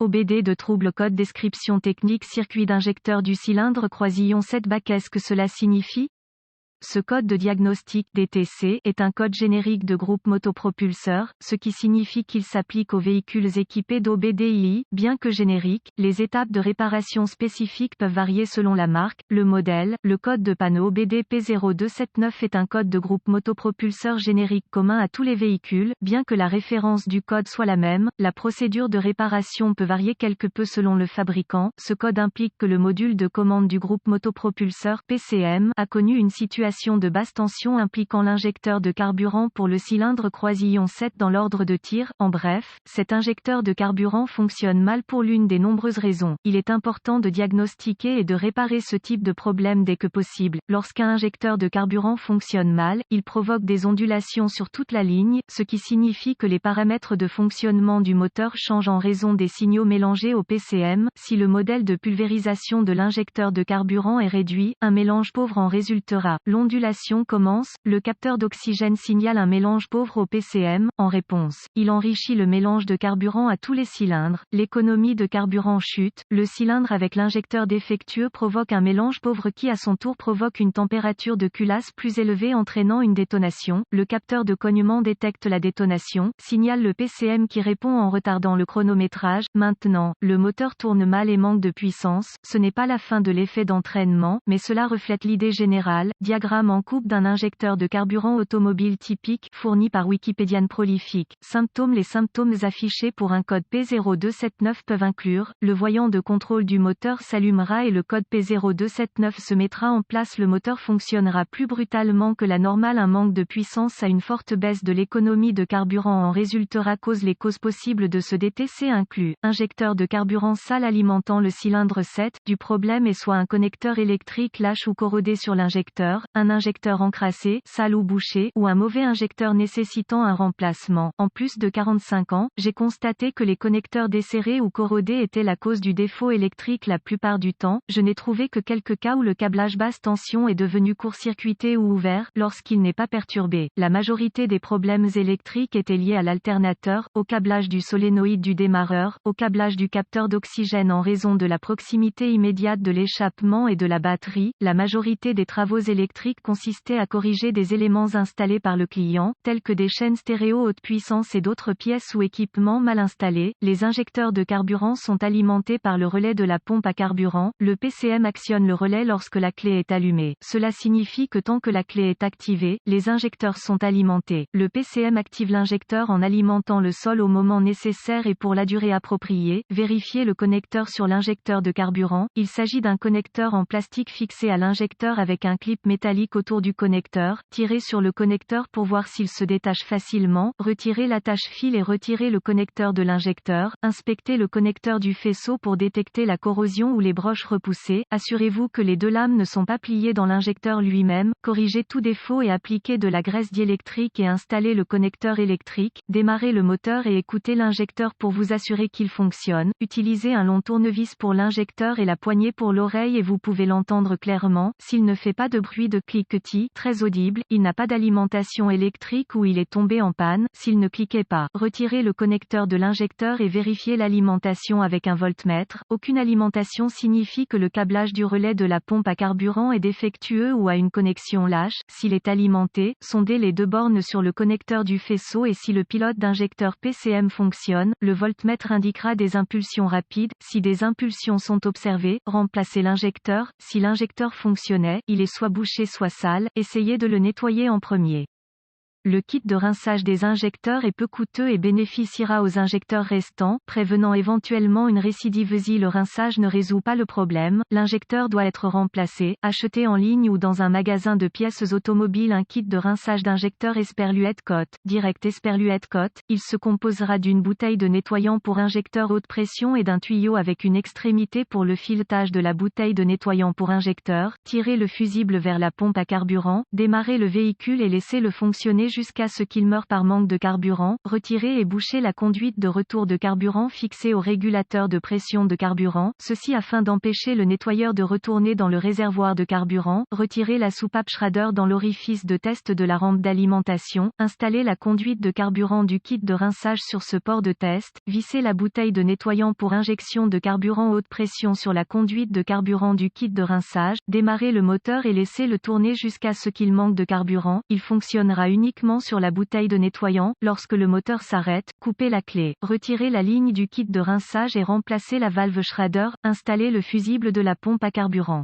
OBD de trouble code description technique circuit d'injecteur du cylindre croisillon 7 Qu'est-ce que cela signifie? Ce code de diagnostic DTC est un code générique de groupe motopropulseur, ce qui signifie qu'il s'applique aux véhicules équipés d'OBDI. Bien que générique, les étapes de réparation spécifiques peuvent varier selon la marque, le modèle. Le code de panneau OBD P0279 est un code de groupe motopropulseur générique commun à tous les véhicules. Bien que la référence du code soit la même, la procédure de réparation peut varier quelque peu selon le fabricant. Ce code implique que le module de commande du groupe motopropulseur PCM a connu une situation de basse tension impliquant l'injecteur de carburant pour le cylindre croisillon 7 dans l'ordre de tir. En bref, cet injecteur de carburant fonctionne mal pour l'une des nombreuses raisons. Il est important de diagnostiquer et de réparer ce type de problème dès que possible. Lorsqu'un injecteur de carburant fonctionne mal, il provoque des ondulations sur toute la ligne, ce qui signifie que les paramètres de fonctionnement du moteur changent en raison des signaux mélangés au PCM. Si le modèle de pulvérisation de l'injecteur de carburant est réduit, un mélange pauvre en résultera. L'ondulation commence, le capteur d'oxygène signale un mélange pauvre au PCM. En réponse, il enrichit le mélange de carburant à tous les cylindres. L'économie de carburant chute, le cylindre avec l'injecteur défectueux provoque un mélange pauvre qui à son tour provoque une température de culasse plus élevée entraînant une détonation. Le capteur de cognement détecte la détonation, signale le PCM qui répond en retardant le chronométrage. Maintenant, le moteur tourne mal et manque de puissance. Ce n'est pas la fin de l'effet d'entraînement, mais cela reflète l'idée générale. Diagramme en coupe d'un injecteur de carburant automobile typique, fourni par Wikipédiane prolifique. Symptômes. Les symptômes affichés pour un code P0279 peuvent inclure, le voyant de contrôle du moteur s'allumera et le code P0279 se mettra en place. Le moteur fonctionnera plus brutalement que la normale. Un manque de puissance à une forte baisse de l'économie de carburant en résultera. Les causes possibles de ce DTC incluent, injecteur de carburant sale alimentant le cylindre 7, du problème est soit un connecteur électrique lâche ou corrodé sur l'injecteur, un injecteur encrassé, sale ou bouché, ou un mauvais injecteur nécessitant un remplacement. En plus de 45 ans, j'ai constaté que les connecteurs desserrés ou corrodés étaient la cause du défaut électrique la plupart du temps. Je n'ai trouvé que quelques cas où le câblage basse tension est devenu court-circuité ou ouvert, lorsqu'il n'est pas perturbé. La majorité des problèmes électriques étaient liés à l'alternateur, au câblage du solénoïde du démarreur, au câblage du capteur d'oxygène en raison de la proximité immédiate de l'échappement et de la batterie. La majorité des travaux électriques consistait à corriger des éléments installés par le client, tels que des chaînes stéréo haute puissance et d'autres pièces ou équipements mal installés. Les injecteurs de carburant sont alimentés par le relais de la pompe à carburant. Le PCM actionne le relais lorsque la clé est allumée. Cela signifie que tant que la clé est activée, les injecteurs sont alimentés. Le PCM active l'injecteur en alimentant le sol au moment nécessaire et pour la durée appropriée. Vérifiez le connecteur sur l'injecteur de carburant. Il s'agit d'un connecteur en plastique fixé à l'injecteur avec un clip métallique autour du connecteur. Tirez sur le connecteur pour voir s'il se détache facilement. Retirez l'attache-fil et retirez le connecteur de l'injecteur. Inspectez le connecteur du faisceau pour détecter la corrosion ou les broches repoussées. Assurez-vous que les deux lames ne sont pas pliées dans l'injecteur lui-même. Corrigez tout défaut et appliquez de la graisse diélectrique et installez le connecteur électrique. Démarrez le moteur et écoutez l'injecteur pour vous assurer qu'il fonctionne. Utilisez un long tournevis pour l'injecteur et la poignée pour l'oreille et vous pouvez l'entendre clairement. S'il ne fait pas de bruit de cliquetis, très audible, il n'a pas d'alimentation électrique ou il est tombé en panne. S'il ne cliquait pas, retirez le connecteur de l'injecteur et vérifiez l'alimentation avec un voltmètre. Aucune alimentation signifie que le câblage du relais de la pompe à carburant est défectueux ou a une connexion lâche. S'il est alimenté, sondez les deux bornes sur le connecteur du faisceau et si le pilote d'injecteur PCM fonctionne, le voltmètre indiquera des impulsions rapides. Si des impulsions sont observées, remplacez l'injecteur. Si l'injecteur fonctionnait, il est soit bouché soit sale, essayez de le nettoyer en premier. Le kit de rinçage des injecteurs est peu coûteux et bénéficiera aux injecteurs restants, prévenant éventuellement une récidive. Si le rinçage ne résout pas le problème, l'injecteur doit être remplacé. Achetez en ligne ou dans un magasin de pièces automobiles un kit de rinçage d'injecteurs Esperluette Cote, Direct Esperluette Cote. Il se composera d'une bouteille de nettoyant pour injecteur haute pression et d'un tuyau avec une extrémité pour le filetage de la bouteille de nettoyant pour injecteur. Tirez le fusible vers la pompe à carburant, démarrez le véhicule et laissez-le fonctionner jusqu'à ce qu'il meure par manque de carburant, retirer et boucher la conduite de retour de carburant fixée au régulateur de pression de carburant, ceci afin d'empêcher le nettoyeur de retourner dans le réservoir de carburant, retirer la soupape Schrader dans l'orifice de test de la rampe d'alimentation, installer la conduite de carburant du kit de rinçage sur ce port de test, visser la bouteille de nettoyant pour injection de carburant haute pression sur la conduite de carburant du kit de rinçage, démarrer le moteur et laisser le tourner jusqu'à ce qu'il manque de carburant, il fonctionnera uniquement sur la bouteille de nettoyant, lorsque le moteur s'arrête, couper la clé, retirer la ligne du kit de rinçage et remplacer la valve Schrader, installer le fusible de la pompe à carburant.